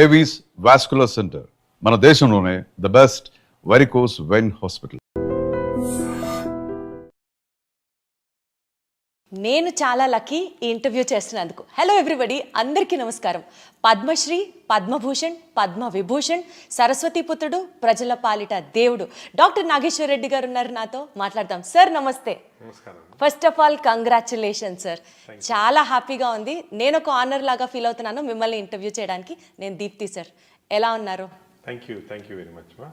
Avis vascular centre మన దేశంలోనే the best varicose vein hospital. నేను చాలా లక్కీ ఈ ఇంటర్వ్యూ చేస్తున్నందుకు. హలో ఎవ్రీబడి, అందరికీ నమస్కారం. పద్మశ్రీ, పద్మభూషణ్, పద్మవిభూషణ్, సరస్వతి పుత్రుడు, ప్రజల పాలిట దేవుడు డాక్టర్ నాగేశ్వర రెడ్డి గారు ఉన్నారు నాతో. మాట్లాడదాం. సార్ నమస్తే. First of all congratulation sir. చాలా హ్యాపీగా ఉంది. నేను ఒక ఆనర్ లాగా ఫీల్ అవుతున్నాను మిమ్మల్ని ఇంటర్వ్యూ చేయడానికి. నేను దీప్తి సార్. ఎలా ఉన్నారు? థ్యాంక్ యూ వెరీ మచ్ మా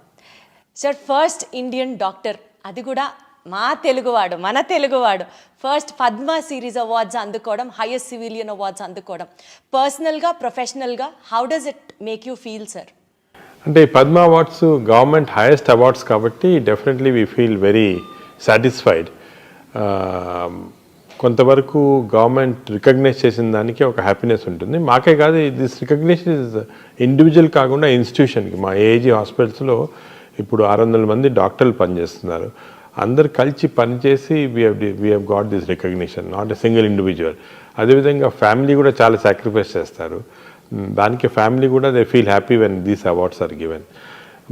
సార్. ఫస్ట్ ఇండియన్ డాక్టర్, అది కూడా మా తెలుగువాడు, మన తెలుగువాడు. ఫస్ట్ పద్మ సిరీస్ అవార్డ్స్ అందుకోవడం, హైయెస్ట్ సివిలియన్ అవార్డ్స్ అందుకోవడం, పర్సనల్గా ప్రొఫెషనల్గా how does it make you feel sir? అంటే Padma awards government highest awards కాబట్టి definitely we feel very satisfied. కొంతవరకు గవర్నమెంట్ రికగ్నైజ్ చేసిన దానికి ఒక హ్యాపీనెస్ ఉంటుంది. మాకే కాదు, దిస్ రికగ్నిషన్ ఇస్ ఇండివిజువల్ కాకుండా ఇన్స్టిట్యూషన్కి. మా ఏజీ హాస్పిటల్స్లో ఇప్పుడు 600 మంది డాక్టర్లు పనిచేస్తున్నారు. అందరు కలిసి పనిచేసి we have got this recognition, not a single individual. అదేవిధంగా ఫ్యామిలీ కూడా చాలా సాక్రిఫైస్ చేస్తారు. దానికి ఫ్యామిలీ కూడా they feel happy when these awards are given.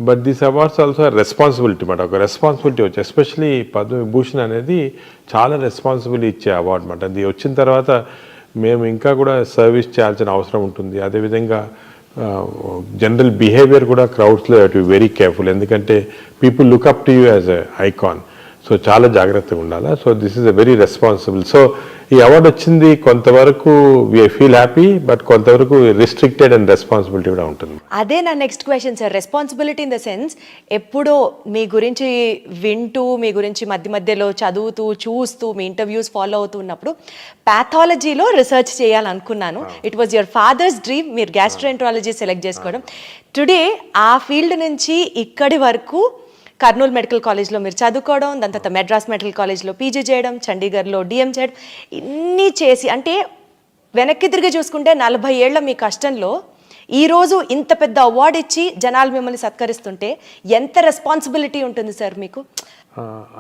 But these awards also responsibility మాట, ఒక రెస్పాన్సిబిలిటీ వచ్చి, ఎస్పెషలీ పద్మవిభూషణ్ అనేది చాలా రెస్పాన్సిబిలిటీ ఇచ్చే అవార్డు మాట. అది వచ్చిన తర్వాత మేము ఇంకా కూడా సర్వీస్ చేయాల్సిన అవసరం ఉంటుంది. అదేవిధంగా జనరల్ బిహేవియర్ కూడా క్రౌడ్స్లో టు బి వెరీ కేర్ఫుల్, ఎందుకంటే people look up to you as a icon. So చాలా జాగ్రత్తగా ఉండాలి. So this is a very responsible. So ఈ అవార్డు వచ్చింది కొంతవరకు వి ఫీల్ హ్యాపీ, బట్ కొంతవరకు రిస్ట్రిక్టెడ్ అండ్ రెస్పాన్సిబిలిటీ కూడా ఉంటుంది. అదే నా next question sir. Responsibility in the sense, ఎప్పుడో మీ గురించి వింటూ, మీ గురించి మధ్య మధ్యలో చదువుతూ, చూస్తూ, మీ ఇంటర్వ్యూస్ ఫాలో అవుతున్నప్పుడు ప్యాథాలజీలో రీసెర్చ్ చేయాలనుకున్నాను. It was your father's dream. మీరు గ్యాస్ట్రోఎంట్రాలజీ సెలెక్ట్ చేసుకోవడం. టుడే ఆ ఫీల్డ్ నుంచి ఇక్కడి వరకు కర్నూలు మెడికల్ కాలేజ్లో మీరు చదువుకోవడం, దాని తర్వాత మెడ్రాస్ మెడికల్ కాలేజ్లో పీజీ చేయడం, చండీగఢ్లో డిఎం చేయడం, ఇన్ని చేసి, అంటే వెనక్కి తిరిగి చూసుకుంటే 40 ఏళ్ల మీ కష్టంలో ఈరోజు ఇంత పెద్ద అవార్డు ఇచ్చి జనాలు మిమ్మల్ని సత్కరిస్తుంటే ఎంత రెస్పాన్సిబిలిటీ ఉంటుంది సార్ మీకు?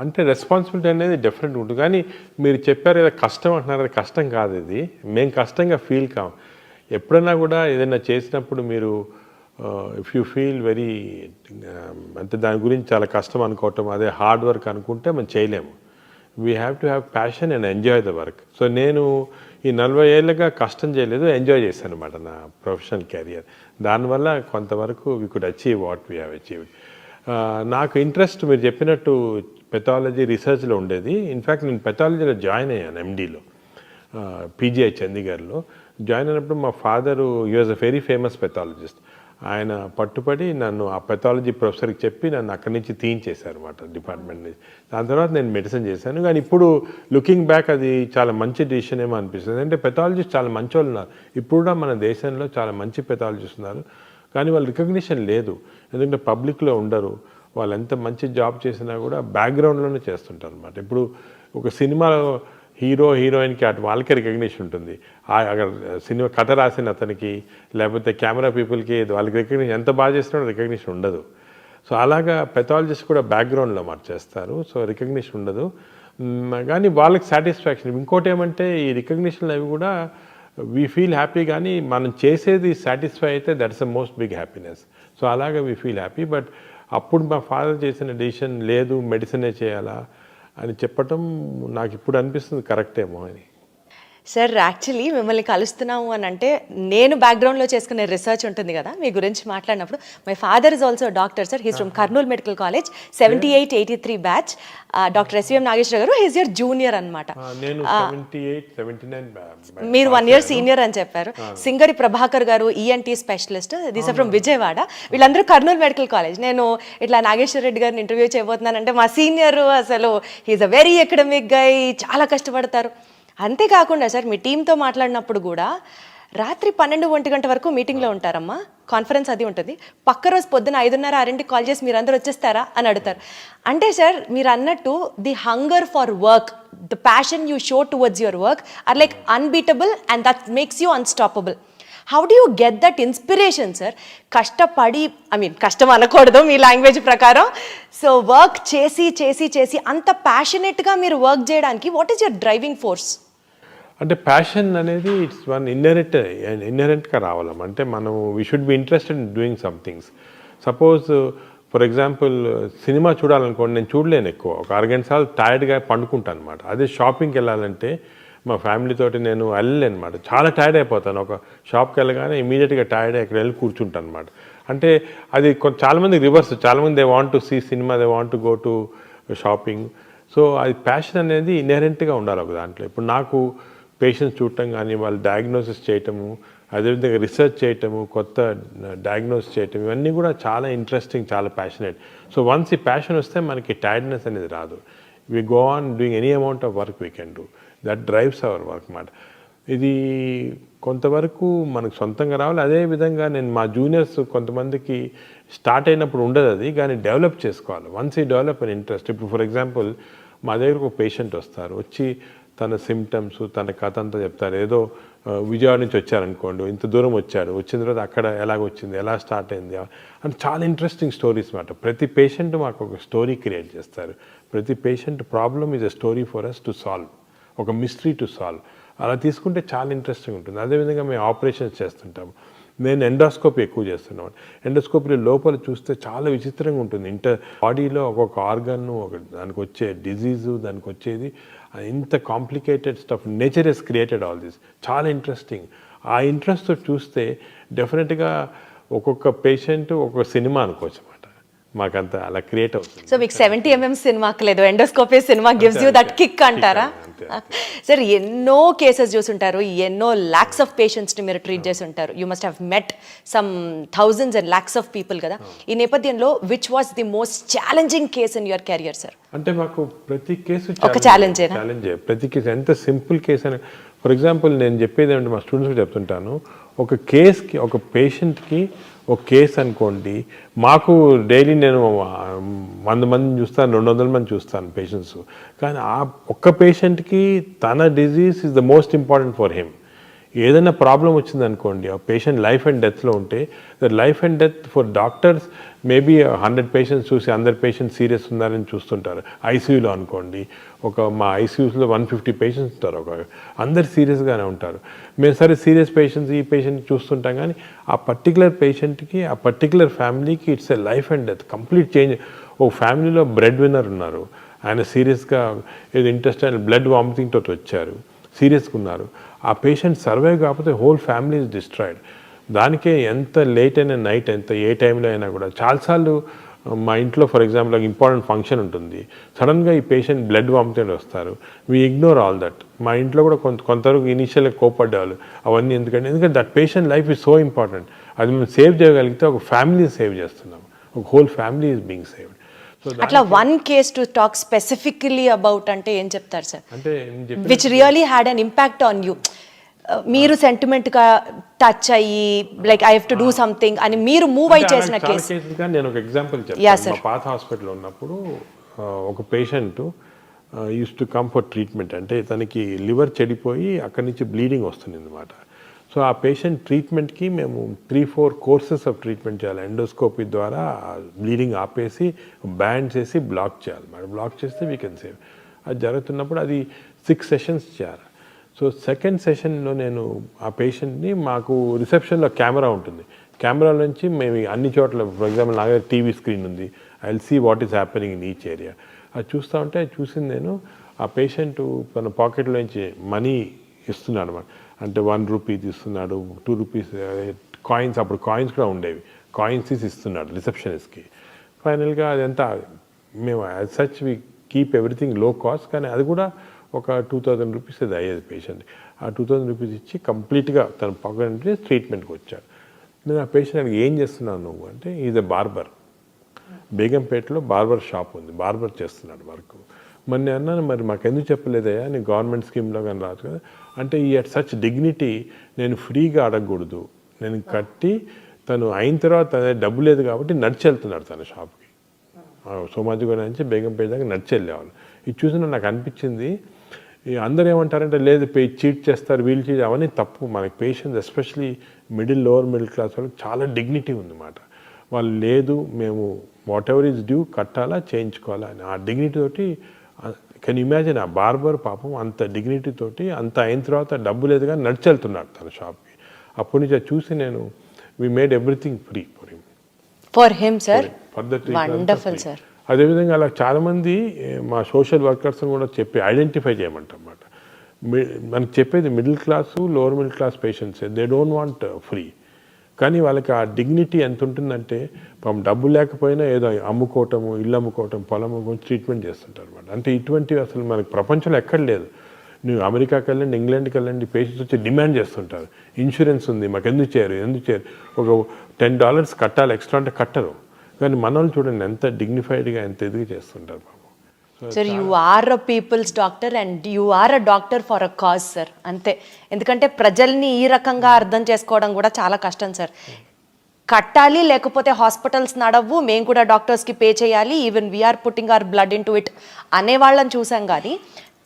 అంటే రెస్పాన్సిబిలిటీ అనేది డెఫినెట్ ఉంటుంది. కానీ మీరు చెప్పారు కదా కష్టం అంటున్నారు, అది కష్టం కాదు. ఇది మేము కష్టంగా ఫీల్ కాం. ఎప్పుడైనా కూడా ఏదైనా చేసినప్పుడు మీరు ఇఫ్ యూ ఫీల్ వెరీ, అంటే దాని గురించి చాలా కష్టం అనుకోవటం, అదే హార్డ్ వర్క్ అనుకుంటే మనం చేయలేము. We have to have passion and enjoy the work. So నేను ఈ 40 ఏళ్ళుగా కష్టం చేయలేదు, ఎంజాయ్ చేశాను అనమాట నా ప్రొఫెషనల్ కెరియర్. దానివల్ల కొంతవరకు we could achieve what we have achieved. నాకు ఇంట్రెస్ట్ మీరు చెప్పినట్టు పెథాలజీ రీసెర్చ్లో ఉండేది. ఇన్ఫ్యాక్ట్ నేను పెథాలజీలో జాయిన్ అయ్యాను, ఎండీలో, పీజీఐ చండీగఢ్లో జాయిన్ అయినప్పుడు మా father he was a very famous pathologist. ఆయన పట్టుపడి నన్ను ఆ పెథాలజీ ప్రొఫెసర్కి చెప్పి నన్ను అక్కడి నుంచి తీయించేశారు అనమాట, డిపార్ట్మెంట్ నుంచి. దాని తర్వాత నేను మెడిసిన్ చేశాను. కానీ ఇప్పుడు లుకింగ్ బ్యాక్ అది చాలా మంచి డిసిషన్ ఏమో అనిపిస్తుంది. అంటే పెథాలజిస్ట్ చాలా మంచి వాళ్ళు ఉన్నారు. ఇప్పుడు కూడా మన దేశంలో చాలా మంచి పెథాలజిస్ట్ ఉన్నారు. కానీ వాళ్ళు రికగ్నిషన్ లేదు, ఎందుకంటే పబ్లిక్లో ఉండరు. వాళ్ళు ఎంత మంచి జాబ్ చేసినా కూడా బ్యాక్గ్రౌండ్లోనే చేస్తుంటారు అనమాట. ఇప్పుడు ఒక సినిమాలో హీరో హీరోయిన్కి అటు వాళ్ళకే రికగ్నిషన్ ఉంటుంది. అక్కడ సినిమా కథ రాసిన అతనికి, లేకపోతే కెమెరా పీపుల్కి వాళ్ళకి రికగ్నిషన్, ఎంత బాగా చేసినా రికగ్నిషన్ ఉండదు. సో అలాగా పెథాలజిస్ట్ కూడా బ్యాక్గ్రౌండ్లో చేస్తారు. సో రికగ్నిషన్ ఉండదు, కానీ వాళ్ళకి సాటిస్ఫాక్షన్. ఇంకోటి ఏమంటే ఈ రికగ్నిషన్లు అవి కూడా వీ ఫీల్ హ్యాపీ, కానీ మనం చేసేది సాటిస్ఫై అయితే that's the most big happiness. So అలాగా వీ ఫీల్ హ్యాపీ. బట్ అప్పుడు మా ఫాదర్ చేసిన డెసిషన్, లేదు మెడిసినే చేయాలా అని చెప్పటం నాకు ఇప్పుడు అనిపిస్తుంది కరెక్టేమో అని. సార్ యాక్చువల్లీ మిమ్మల్ని కలుస్తున్నాము అని అంటే, నేను బ్యాక్గ్రౌండ్లో చేసుకునే రీసెర్చ్ ఉంటుంది కదా మీ గురించి మాట్లాడినప్పుడు, my father is also doctor sir. He's from Kurnool medical college, 78-83 batch. Doctor SVM Nageswara గారు హీస్ యువర్ జూనియర్ అనమాట. మీరు 1 year సీనియర్ అని చెప్పారు. Singari Prabhakar garu ENT specialist, these are from Vijayawada. వీళ్ళందరూ కర్నూలు మెడికల్ కాలేజ్. నేను ఇట్లా నాగేశ్వర రెడ్డి గారిని ఇంటర్వ్యూ చేయబోతున్నానంటే మా సీనియర్ అసలు హీస్ అ వెరీ ఎకడమిక్ గై, చాలా కష్టపడతారు. అంతేకాకుండా సార్ మీ టీంతో మాట్లాడినప్పుడు కూడా రాత్రి 12-1 గంట వరకు మీటింగ్లో ఉంటారమ్మా, కాన్ఫరెన్స్ అది ఉంటుంది. పక్క రోజు పొద్దున 5:30-6కి కాల్ చేసి మీరు అందరూ వచ్చేస్తారా అని అడుగుతారు. అంటే సార్ మీరు అన్నట్టు the hunger for work, the passion you show towards your work or like unbeatable and that makes you unstoppable. How do you get that inspiration sir? కష్టపడి, కష్టం అనకూడదు మీ లాంగ్వేజ్ ప్రకారం, సో వర్క్ చేసి చేసి చేసి అంత ప్యాషనెట్గా మీరు వర్క్ చేయడానికి what is your driving force? అంటే ప్యాషన్ అనేది ఇట్స్ వన్ ఇన్నరెంట్గా రావాలమ్మ. అంటే మనం we should be interested in doing some things. Suppose for example cinema చూడాలనుకోండి, నేను చూడలేను ఎక్కువ, ఒక అరగంట సార్లు టైర్డ్గా పండుకుంటాను అనమాట. అదే షాపింగ్కి వెళ్ళాలంటే మా ఫ్యామిలీతోటి నేను వెళ్ళలేను అనమాట, చాలా టైర్డ్ అయిపోతాను. ఒక షాప్కి వెళ్ళగానే ఇమీడియట్గా టైర్డ్ అక్కడ వెళ్ళి కూర్చుంటాను అనమాట. అంటే అది చాలామంది రివర్స్, చాలామంది they want to see cinema, they want to go to shopping. So అది ప్యాషన్ అనేది ఇన్హెరెంట్గా ఉండాలి ఒక దాంట్లో. ఇప్పుడు నాకు పేషెంట్స్ చూడటం కానీ, వాళ్ళు డయాగ్నోసిస్ చేయటము, అదేవిధంగా రీసెర్చ్ చేయటము, కొత్త డయాగ్నోసిస్ చేయటం, ఇవన్నీ కూడా చాలా ఇంట్రెస్టింగ్, చాలా ప్యాషనేట్. సో వన్స్ ఈ ప్యాషన్ వస్తే మనకి టైర్డ్నెస్ అనేది రాదు. We go on doing any amount of work we can do, that drives our work మాట. ఇది కొంతవరకు మనకు సొంతంగా రావాలి. అదేవిధంగా నేను మా జూనియర్స్ కొంతమందికి స్టార్ట్ అయినప్పుడు ఉండదు అది, కానీ డెవలప్ చేసుకోవాలి. వన్స్ ఈ డెవలప్ అన్ ఇంట్రెస్ట్. ఇప్పుడు ఫర్ ఎగ్జాంపుల్ మా దగ్గరకు ఒక పేషెంట్ వస్తారు, వచ్చి తన సిమ్టమ్స్, తన కథ అంతా చెప్తారు. ఏదో విజయవాడ నుంచి వచ్చారనుకోండి, ఇంత దూరం వచ్చాడు, వచ్చిన తర్వాత అక్కడ ఎలాగొచ్చింది, ఎలా స్టార్ట్ అయింది అని చాలా ఇంట్రెస్టింగ్ స్టోరీస్ మాట. ప్రతి పేషెంట్ మాకు ఒక స్టోరీ క్రియేట్ చేస్తారు. ప్రతి patient problem is a story for us to solve, ఒక మిస్టరీ టు సాల్వ్. అలా తీసుకుంటే చాలా ఇంట్రెస్టింగ్ ఉంటుంది. అదేవిధంగా మేము ఆపరేషన్స్ చేస్తుంటాము. నేను ఎండోస్కోపీ ఎక్కువ చేస్తున్నాను. ఎండోస్కోపీలో లోపల చూస్తే చాలా విచిత్రంగా ఉంటుంది. బాడీలో ఒక్కొక్క ఆర్గన్, ఒక దానికి వచ్చే డిజీజు, దానికి వచ్చేది ఇంత complicated stuff. Nature has created all this. చాలా ఇంట్రెస్టింగ్. ఆ ఇంట్రెస్ట్తో చూస్తే డెఫినెట్గా ఒక్కొక్క పేషెంట్ ఒక్కొక్క సినిమా అనుకోవచ్చు అన్నమాట. మాకంతా అలా క్రియేట్ అవుతుంది. సో మీకు 70mm సినిమాకి లేదు, endoscopy cinema gives you that kick అంటారా? సార్ ఎన్నో కేసెస్ చూసుంటారు, ఎన్నో లాక్స్ ఆఫ్ పేషెంట్స్ని మీరు ట్రీట్ చేసి ఉంటారు. You must have met some thousands and lakhs of people కదా. ఈ నేపథ్యంలో which was the most challenging case in your career sir? అంటే మాకు ప్రతి కేసు ఒక ఛాలెంజే. ప్రతి కేసు ఎంత సింపుల్ కేసు అని. ఫర్ ఎగ్జాంపుల్ నేను చెప్పేది ఏమంటే మా స్టూడెంట్స్కి చెప్తుంటాను, ఒక కేస్కి, ఒక పేషెంట్కి ఒక కేసు అనుకోండి, మాకు డైలీ నేను 100 మందిని చూస్తాను, 200 మంది చూస్తాను పేషెంట్స్. కానీ ఆ ఒక్క పేషెంట్కి తన disease is the most important for him. ఏదైనా ప్రాబ్లం వచ్చింది అనుకోండి, ఆ పేషెంట్ లైఫ్ అండ్ డెత్లో ఉంటే, that life and death for doctors maybe 100 patients చూసి అందరు పేషెంట్స్ సీరియస్ ఉన్నారని చూస్తుంటారు. ఐసీయూలో అనుకోండి, మా ఐసీయూస్లో 150 పేషెంట్స్ ఉంటారు, అందరు సీరియస్గానే ఉంటారు. మేము సరే సీరియస్ పేషెంట్స్, ఈ పేషెంట్ చూస్తుంటాం, కానీ ఆ పర్టికులర్ పేషెంట్కి, ఆ పర్టికులర్ ఫ్యామిలీకి it's a life and death, complete change. ఒక ఫ్యామిలీలో బ్రెడ్ విన్నర్ ఉన్నారు, ఆయన సీరియస్గా ఏదో ఇంటెస్టైనల్ బ్లడ్ వామిటింగ్ తోటి వచ్చారు, సీరియస్గా ఉన్నారు. ఆ పేషెంట్ సర్వైవ్ కాకపోతే హోల్ ఫ్యామిలీ ఇస్ డిస్ట్రాయిడ్. దానికే ఎంత లేట్ అయినా, నైట్ ఎంత ఏ టైంలో అయినా కూడా చాలాసార్లు మా ఇంట్లో ఫర్ ఎగ్జాంపుల్ ఒక ఇంపార్టెంట్ ఫంక్షన్ ఉంటుంది, సడన్గా ఈ పేషెంట్ బ్లడ్ వామిటింగ్ వస్తారు, వీ ఇగ్నోర్ ఆల్ దట్. మా ఇంట్లో కూడా కొంతవరకు ఇనీషియల్గా కోపడ్డారు అవన్నీ. ఎందుకంటే that patient life is so important. అది మేము సేవ్ చేయగలిగితే ఒక ఫ్యామిలీని సేవ్ చేస్తున్నాం, ఒక whole family is being saved. అట్లా one case to talk specifically about అంటే ఏం చెప్తారు సార్? అంటే which really had an impact on you, మీరు సెంటిమెంట్గా టచ్ అయ్యి like I have to do something అని మీరు మూవ్ అయి చేసిన కేసు? నేను ఒక ఎగ్జాంపుల్ చెప్తాను. మా పాత హాస్పిటల్లో ఉన్నప్పుడు ఒక patient use to come for treatment. అంటే తనకి లివర్ చెడిపోయి అక్కడి నుంచి బ్లీడింగ్ వస్తుంది అన్నమాట. సో ఆ పేషెంట్ ట్రీట్మెంట్కి మేము 3-4 కోర్సెస్ ఆఫ్ ట్రీట్మెంట్ చేయాలి. ఎండోస్కోపీ ద్వారా బ్లీడింగ్ ఆపేసి బ్యాండ్స్ వేసి బ్లాక్ చేయాలి. మరి బ్లాక్ చేస్తే వీ కెన్ సేవ్. అది జరుగుతున్నప్పుడు అది 6 సెషన్స్ చేయాలి. సో సెకండ్ సెషన్లో నేను ఆ పేషెంట్ని, మాకు రిసెప్షన్లో కెమెరా ఉంటుంది, కెమెరా నుంచి మేము అన్ని చోట్ల, ఫర్ ఎగ్జాంపుల్ నా దగ్గర టీవీ స్క్రీన్ ఉంది, I will see what is happening in each area. అది చూస్తూ ఉంటే చూసింది నేను, ఆ పేషెంట్ తన పాకెట్లో నుంచి మనీ ఇస్తున్నాడు అన్నమాట. అంటే 1 రూపీ తీస్తున్నాడు, 2 రూపీస్ కాయిన్స్, అప్పుడు కాయిన్స్ కూడా ఉండేవి, కాయిన్స్ తీసి ఇస్తున్నాడు రిసెప్షనిస్ట్కి. ఫైనల్గా అదంతా మేము as such we keep everything low cost, కానీ అది కూడా ఒక 2000 రూపీస్ అది అయ్యేది పేషెంట్. ఆ 2000 రూపీస్ ఇచ్చి కంప్లీట్గా తన పాకెట్ నుంచి ట్రీట్మెంట్కి వచ్చాడు. నేను ఆ పేషెంట్ ఏం చేస్తున్నావు నువ్వు అంటే, ఈజ్ ఎ బార్బర్, బేగంపేటలో బార్బర్ షాప్ ఉంది, బార్బర్ చేస్తున్నాడు వర్క్. మరి నేను అన్నాను, మరి మాకు ఎందుకు చెప్పలేదయ్యా, నీ గవర్నమెంట్ స్కీమ్లో కానీ రాదు కదా అంటే, ఈ అట్ సచ్ డిగ్నిటీ నేను ఫ్రీగా అడగకూడదు, నేను కట్టి తను అయిన తర్వాత డబ్బు లేదు కాబట్టి నడిచి వెళ్తున్నాడు తన షాప్కి. సోమాజిగూడ నుంచి బేగంపేట దాకా నడిచి వెళ్ళేవాళ్ళు. ఇది చూసిన నాకు అనిపించింది, అందరూ ఏమంటారంటే లేదు చీట్ చేస్తారు, వీళ్ళు చీట్, అవన్నీ తప్పు. మనకి patients especially lower middle class వాళ్ళకి చాలా డిగ్నిటీ ఉందన్నమాట. వాళ్ళు లేదు మేము వాట్ ఎవర్ ఈజ్ డ్యూ కట్టాలా చేయించుకోవాలా అని ఆ డిగ్నిటీ తోటి కెన్ ఇమాజిన్ ఆ బార్బర్ పాపం అంత డిగ్నిటీ తోటి అంత అయిన తర్వాత డబ్బు లేదు కానీ నడిచి వెళ్తున్నాడు తన షాప్కి. అప్పటి నుంచి అది చూసి నేను we made everything free for him. For him sir, for the wonderful sir. అదేవిధంగా అలా చాలామంది మా సోషల్ వర్కర్స్ని కూడా చెప్పి ఐడెంటిఫై చేయమంటన్నమాట. మనకు చెప్పేది middle class lower middle class patients, they don't want free. కానీ వాళ్ళకి ఆ డిగ్నిటీ ఎంత ఉంటుందంటే పాపం డబ్బు లేకపోయినా ఏదో అమ్ముకోవటము, ఇల్లు అమ్ముకోవటం, పొలం అమ్ముకోవటం ట్రీట్మెంట్ చేస్తుంటారు అనమాట. అంటే ఇటువంటివి అసలు మనకి ప్రపంచంలో ఎక్కడ లేదు. నువ్వు అమెరికాకి వెళ్ళండి, ఇంగ్లాండ్కి వెళ్ళండి, పేషెంట్స్ వచ్చి డిమాండ్ చేస్తుంటారు, ఇన్సూరెన్స్ ఉంది మాకు, ఎందుకు చేయరు. ఒక $10 కట్టాలి ఎక్స్ట్రా అంటే కట్టరు. కానీ మన వాళ్ళు చూడండి ఎంత డిగ్నిఫైడ్గా ఎంత ఎదుగు చేస్తుంటారు పాపం. Sir you are a people's doctor and you are a doctor for a cause sir, అంతే. ఎందుకంటే ప్రజల్ని ఈ రకంగా అర్థం చేసుకోవడం కూడా చాలా కష్టం సార్. కట్టాలి, లేకపోతే హాస్పిటల్స్ నడవు, మేము కూడా డాక్టర్స్కి పే చేయాలి, even we're putting our blood in to it అనే వాళ్ళని చూసాం. కానీ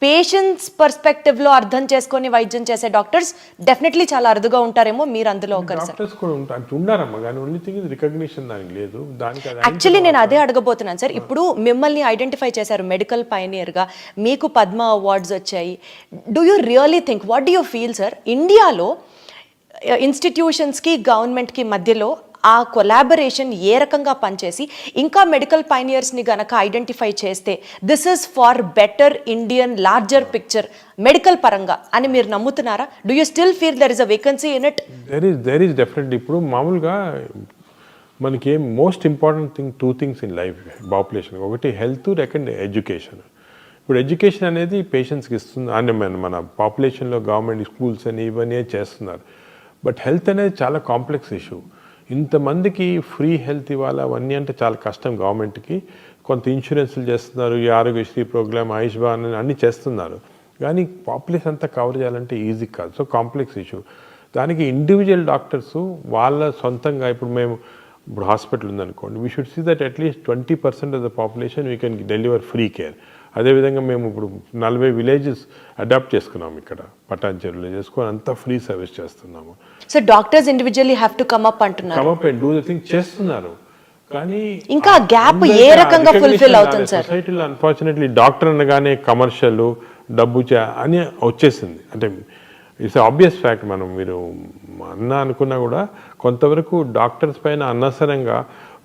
పేషెంట్స్ పర్స్పెక్టివ్లో అర్థం చేసుకొని వైద్యం చేసే డాక్టర్స్ డెఫినెట్లీ చాలా అరుదుగా ఉంటారేమో, మీరు అందులో ఒకరు సార్. డాక్టర్స్ కూడా ఉన్నారమ్మా, కానీ ఓన్లీ థింగ్ ఇస్ రికగ్నిషన్ దానికి లేదు. యాక్చువల్లీ నేను అదే అడగబోతున్నాను సార్. ఇప్పుడు మిమ్మల్ని ఐడెంటిఫై చేశారు మెడికల్ పైనియర్గా, మీకు పద్మ అవార్డ్స్ వచ్చాయి. Do you really think, what do you feel sir, ఇండియాలో ఇన్స్టిట్యూషన్స్కి గవర్నమెంట్కి మధ్యలో ఆ కొలాబరేషన్ ఏ రకంగా పనిచేసి ఇంకా మెడికల్ పైనియర్స్ని గనక ఐడెంటిఫై చేస్తే this is far better Indian larger picture medical పరంగా అని మీరు నమ్ముతున్నారా? Do you still feel there is a vacancy in it? There is definitely. ఇప్పుడు మామూలుగా మనకి most important thing 2 things in life population. ఒకటి హెల్త్, సెకండ్ ఎడ్యుకేషన్. ఇప్పుడు education అనేది పేషెంట్స్కి ఇస్తుంది, అంటే మన పాపులేషన్లో గవర్నమెంట్ స్కూల్స్ అని ఇవన్నీ చేస్తున్నారు. బట్ హెల్త్ అనేది చాలా కాంప్లెక్స్ ఇష్యూ. ఇంతమందికి ఫ్రీ హెల్త్ ఇవ్వాలి అవన్నీ అంటే చాలా కష్టం గవర్నమెంట్కి. కొంత ఇన్సూరెన్స్లు చేస్తున్నారు, ఈ ఆరోగ్యశ్రీ ప్రోగ్రామ్, ఆయుష్మాన్ అన్నీ చేస్తున్నారు. కానీ పాపులేషన్ అంతా కవర్ చేయాలంటే ఈజీ కాదు. So complex issue. దానికి ఇండివిజువల్ డాక్టర్స్ వాళ్ళ సొంతంగా, ఇప్పుడు హాస్పిటల్ ఉందనుకోండి, we should see that at least 20% of the population we can deliver free care. అదేవిధంగా మేము ఇప్పుడు 40 విలేజెస్ అడాప్ట్ చేసుకున్నాము, ఇక్కడ పటాన్చెరులో చేసుకొని అంతా ఫ్రీ సర్వీస్ చేస్తున్నాము. So doctors individually have to come up అంటున్నారు, come up and do the thing చేస్తున్నారు. కానీ ఇంకా గ్యాప్ ఏ రకంగా ఫుల్ఫిల్ అవుతుంది సార్? సొసైటీలో అన్ఫార్చునేట్లీ డాక్టర్ అనగానే కమర్షియల్ డబ్బు అని వచ్చేసింది. అంటే ఇట్స్ ఆబ్వియస్ ఫ్యాక్ట్. మీరు అనుకున్నా కూడా కొంతవరకు డాక్టర్స్ పైన అనవసరంగా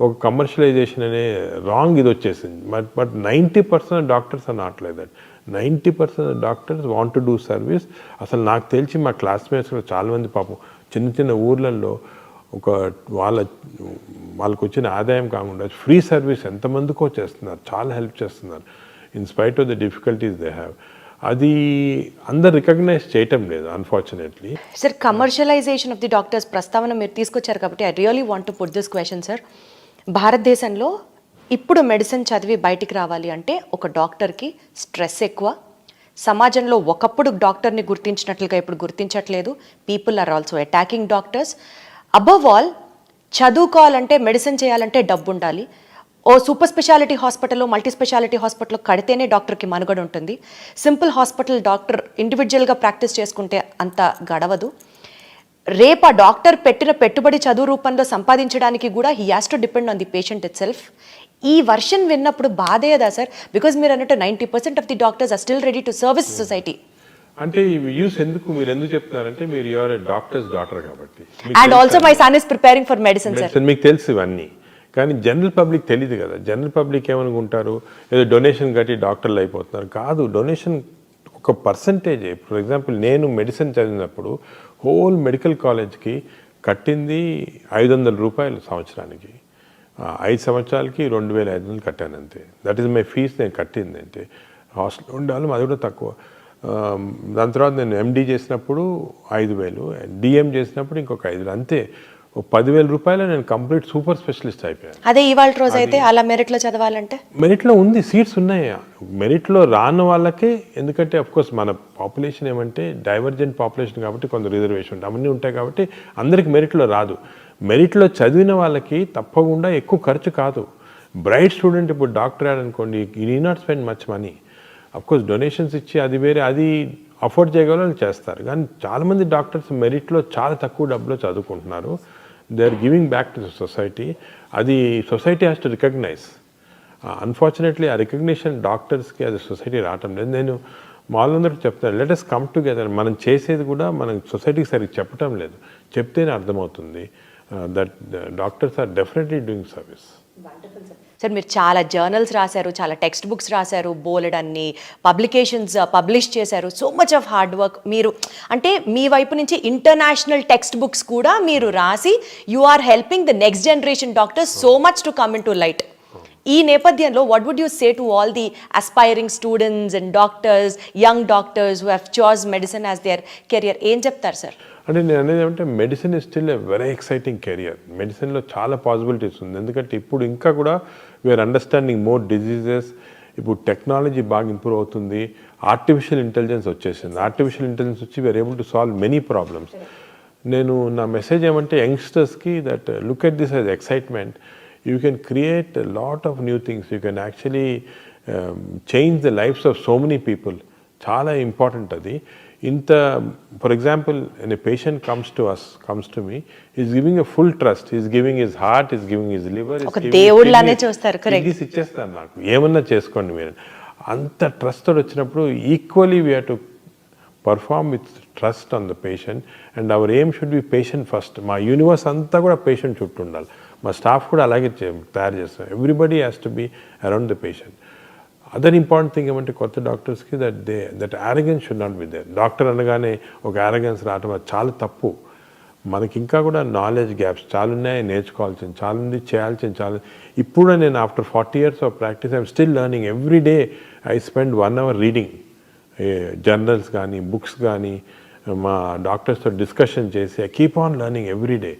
ఒక కమర్షియలైజేషన్ అనే రాంగ్ ఇది వచ్చేసింది. But 90% doctors are not like that. 90% doctors want to do service. అసలు నాకు తెలిసి మా క్లాస్మేట్స్ కూడా చాలామంది పాపం చిన్న చిన్న ఊర్లలో వాళ్ళకు వచ్చిన ఆదాయం కాకుండా ఫ్రీ సర్వీస్ ఎంతమందికో చేస్తున్నారు, చాలా హెల్ప్ చేస్తున్నారు in spite of the difficulties they have. అది అందరు రికగ్నైజ్ చేయటం లేదు unfortunately. Sir commercialisation of the doctors ప్రస్తావన మీరు తీసుకొచ్చారు కాబట్టి I really want to put this question sir. భారతదేశంలో ఇప్పుడు మెడిసిన్ చదివి బయటికి రావాలి అంటే ఒక డాక్టర్కి స్ట్రెస్ ఎక్కువ. సమాజంలో ఒకప్పుడు డాక్టర్ని గుర్తించినట్లుగా ఇప్పుడు గుర్తించట్లేదు. People are also attacking doctors. Above all చదువుకోవాలంటే, మెడిసిన్ చేయాలంటే డబ్బు ఉండాలి. ఓ super speciality hospital, multi speciality hospital కడితేనే డాక్టర్కి మనుగడ ఉంటుంది. సింపుల్ హాస్పిటల్ డాక్టర్ ఇండివిజువల్గా ప్రాక్టీస్ చేసుకుంటే అంత గడవదు. రేపు ఆ డాక్టర్ పెట్టిన పెట్టుబడి చదువు రూపంలో సంపాదించడానికి కూడా he has to depend on the patient itself. ఈ వర్షన్ విన్నప్పుడు బాధేదా సార్? బికాజ్ మీరు అన్నట్టు 90% of the doctors are still ready to service society. అంటే ఈ వ్యూస్ మీరు ఎందుకు చెప్తున్నారంటే మీరు యువర్ డాక్టర్స్ డాటర్ కాబట్టి. And also my son is preparing for medicine sir. మీకు తెలుసు ఇవన్నీ, కానీ జనరల్ పబ్లిక్ తెలియదు కదా. జనరల్ పబ్లిక్ ఏమనుకుంటారు, ఏదో డొనేషన్ కట్టి డాక్టర్లు అయిపోతున్నారు. కాదు, డొనేషన్ ఒక పర్సంటేజ్. ఫర్ ఎగ్జాంపుల్ నేను మెడిసిన్ చదివినప్పుడు హోల్ మెడికల్ కాలేజ్కి కట్టింది ₹500 సంవత్సరానికి. 5 సంవత్సరాలకి 2500 కట్టాను అంతే. That is my fees. నేను కట్టింది అంటే హాస్టల్లో ఉండాలి, అది కూడా తక్కువ. దాని తర్వాత నేను ఎండి చేసినప్పుడు 5000, డిఎం చేసినప్పుడు ఇంకొక 5000, అంతే. ₹10,000 నేను కంప్లీట్ సూపర్ స్పెషలిస్ట్ అయిపోయాను. అదే ఇవాళ రోజు అయితే అలా మెరిట్లో చదవాలంటే మెరిట్లో ఉంది, సీట్స్ ఉన్నాయి. మెరిట్లో రాని వాళ్ళకే, ఎందుకంటే అఫ్కోర్స్ మన పాపులేషన్ ఏమంటే డైవర్జెంట్ పాపులేషన్ కాబట్టి కొంత రిజర్వేషన్ అవన్నీ ఉంటాయి కాబట్టి అందరికి మెరిట్లో రాదు. మెరిట్లో చదివిన వాళ్ళకి తప్పకుండా ఎక్కువ ఖర్చు కాదు. బ్రైట్ స్టూడెంట్ ఇప్పుడు డాక్టర్ అనుకోండి, you need not spend much money. Of course donations ఇచ్చి అది వేరే, అది అఫోర్డ్ చేయగల చేస్తారు. కానీ చాలామంది డాక్టర్స్ మెరిట్లో చాలా తక్కువ డబ్బులో చదువుకుంటున్నారు. They are giving back to the society. అది society has to recognise. Unfortunately ఆ రికగ్నిషన్ డాక్టర్స్కి అది సొసైటీ రావటం లేదు. నేను వాళ్ళందరికీ చెప్తాను, లెట్ అస్ కమ్ టుగెదర్. మనం చేసేది కూడా మనం సొసైటీకి సరిగ్గా చెప్పటం లేదు, చెప్తేనే అర్థమవుతుంది. That doctors are definitely doing service. Sir మీరు చాలా జర్నల్స్ రాశారు, చాలా టెక్స్ట్ బుక్స్ రాశారు, బోలెడ్ అన్ని పబ్లికేషన్స్ పబ్లిష్ చేశారు. So much of hard work. మీరు అంటే మీ వైపు నుంచి ఇంటర్నేషనల్ టెక్స్ట్ బుక్స్ కూడా మీరు రాసి you are helping the next generation doctors so much to come in to light. ఈ నేపథ్యంలో what would you say to all the aspiring students and doctors, young doctors who have choice medicine as their career, ఏం చెప్తారు sir? అంటే నేను అనేది ఏమంటే medicine is still a very exciting career. మెడిసిన్లో చాలా పాసిబిలిటీస్ ఉంది. ఎందుకంటే ఇప్పుడు ఇంకా కూడా వీఆర్ అండర్స్టాండింగ్ మోర్ డిజీజెస్. ఇప్పుడు టెక్నాలజీ బాగా ఇంప్రూవ్ అవుతుంది, ఆర్టిఫిషియల్ ఇంటెలిజెన్స్ వచ్చేసింది. ఆర్టిఫిషియల్ ఇంటెలిజెన్స్ వచ్చి we're able to solve many problems. నేను నా మెసేజ్ ఏమంటే యంగ్స్టర్స్కి that look at this as excitement. You can create lot of new things. You can actually change the lifes of so many people. చాలా important అది. ఇంత for example any patient comes to me, is giving a full trust, is giving his heart, is giving his liver, ఇచ్చేస్తారు నాకు, ఏమన్నా చేసుకోండి మీరు. అంత trust తోటి వచ్చినప్పుడు equally we have to perform with trust on the patient. And hour aim should be patient first. మా universe అంతా కూడా పేషెంట్ చుట్టూ ఉండాలి. మా స్టాఫ్ కూడా అలాగే తయారు చేస్తాం. Everybody has to be around the patient. Other important thing ఏమంటే కొత్త డాక్టర్స్కి that arrogance should not be there. Doctor అనగానే ఒక యారగెన్స్ రావటం అది చాలా తప్పు. మనకి ఇంకా కూడా నాలెడ్జ్ గ్యాప్స్ చాలా ఉన్నాయి, నేర్చుకోవాల్సింది చాలా ఉంది, చేయాల్సింది చాలా. ఇప్పుడు నేను after 40 years of practice I'm still learning. Every day I spend 1 hour reading journals కానీ బుక్స్ కానీ, మా డాక్టర్స్తో డిస్కషన్ చేసి I keep on learning every day.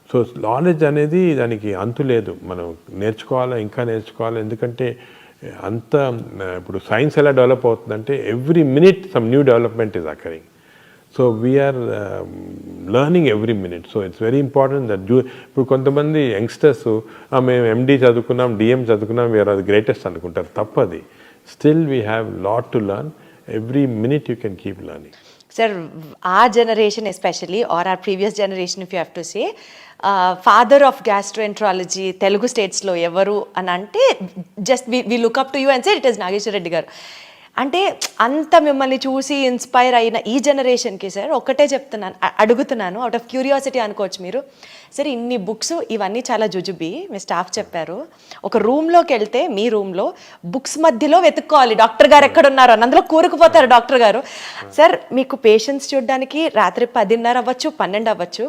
So knowledge అనేది దానికి అంతు లేదు. మనం నేర్చుకోవాలా, ఇంకా నేర్చుకోవాలి. ఎందుకంటే అంత ఇప్పుడు సైన్స్ ఎలా డెవలప్ అవుతుందంటే every minute some new development is occurring. So we're learning every minute. So it's very important that ఇప్పుడు కొంతమంది యంగ్స్టర్స్ మేము ఎండి చదువుకున్నాం, డిఎం చదువుకున్నాం, వీఆర్ అది గ్రేటెస్ట్ అనుకుంటారు. తప్పది. Still we have lot to learn. Every minute you can keep learning. Sir our generation especially, or our previous generation if you have to say, father of gastroenterology Telugu స్టేట్స్లో ఎవరు అని అంటే just we look up to you and say it is Nageswara Reddy garu. అంటే అంత మిమ్మల్ని చూసి inspire అయిన ఈ జనరేషన్కి సార్ ఒకటే అడుగుతున్నాను, అవుట్ ఆఫ్ క్యూరియాసిటీ అనుకోవచ్చు మీరు. సరే ఇన్ని బుక్స్ ఇవన్నీ చాలా జుజుబి, మీ స్టాఫ్ చెప్పారు. ఒక రూమ్లోకి వెళ్తే మీ రూమ్లో బుక్స్ మధ్యలో వెతుక్కోవాలి డాక్టర్ గారు ఎక్కడున్నారు అని, అందులో కూరుకుపోతారు డాక్టర్ గారు. సార్ మీకు పేషెంట్స్ చూడడానికి రాత్రి 10:30 అవ్వచ్చు, 12 అవ్వచ్చు,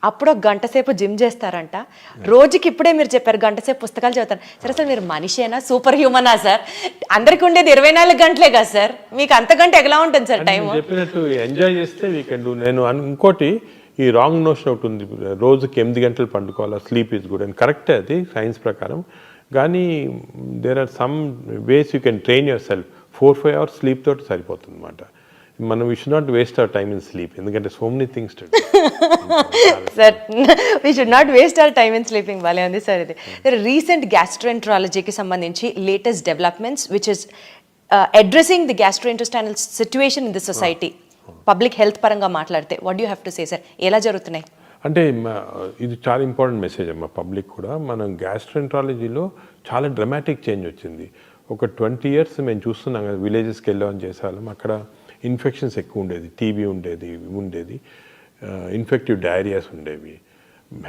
అప్పుడు 1 గంట సేపు జిమ్ చేస్తారంట. రోజుకి ఇప్పుడే మీరు చెప్పారు 1 గంట సేపు పుస్తకాలు చదువుతారు. సరే అసలు మీరు మనిషేనా, సూపర్ హ్యూమనా సార్? అందరికి ఉండేది 24 గంటలే కదా సార్, మీకు అంతకంటే ఎలా ఉంటుంది సార్ టైం? చెప్పినట్టు ఎంజాయ్ చేస్తే వీ కెన్ డూ. నేను ఇంకోటి ఈ రాంగ్ నోషన్ ఒకటి ఉంది, రోజుకి 8 గంటలు పండుకోవాలా, స్లీప్ ఈజ్ గుడ్ అని. కరెక్టే అది సైన్స్ ప్రకారం. కానీ there are some ways you can train yourself. 4-5 hours sleep తోటి సరిపోతుంది అన్నమాట. మనం we should not waste our time in sleep, ఎందుకంటే so many things to do. Sir we should not waste our time in sleeping. భలే ఉంది sir ఇది. Recent గ్యాస్ట్రోఎంట్రాలజీకి సంబంధించి latest developments which is addressing the gastrointestinal situation in the society, public health పరంగా మాట్లాడితే what you have to say sir? ఎలా జరుగుతున్నాయి? అంటే ఇది చాలా ఇంపార్టెంట్ మెసేజ్ అమ్మా పబ్లిక్ కూడా. మనం గ్యాస్ట్రోఎంట్రాలజీలో చాలా డ్రమాటిక్ చేంజ్ వచ్చింది. ఒక 20 years మేము చూస్తున్నాం కదా, విలేజెస్కి వెళ్ళామని చేసేవాళ్ళం. అక్కడ ఇన్ఫెక్షన్స్ ఎక్కువ ఉండేది, టీబీ ఉండేది, ఇన్ఫెక్టివ్ డయేరియాస్ ఉండేవి,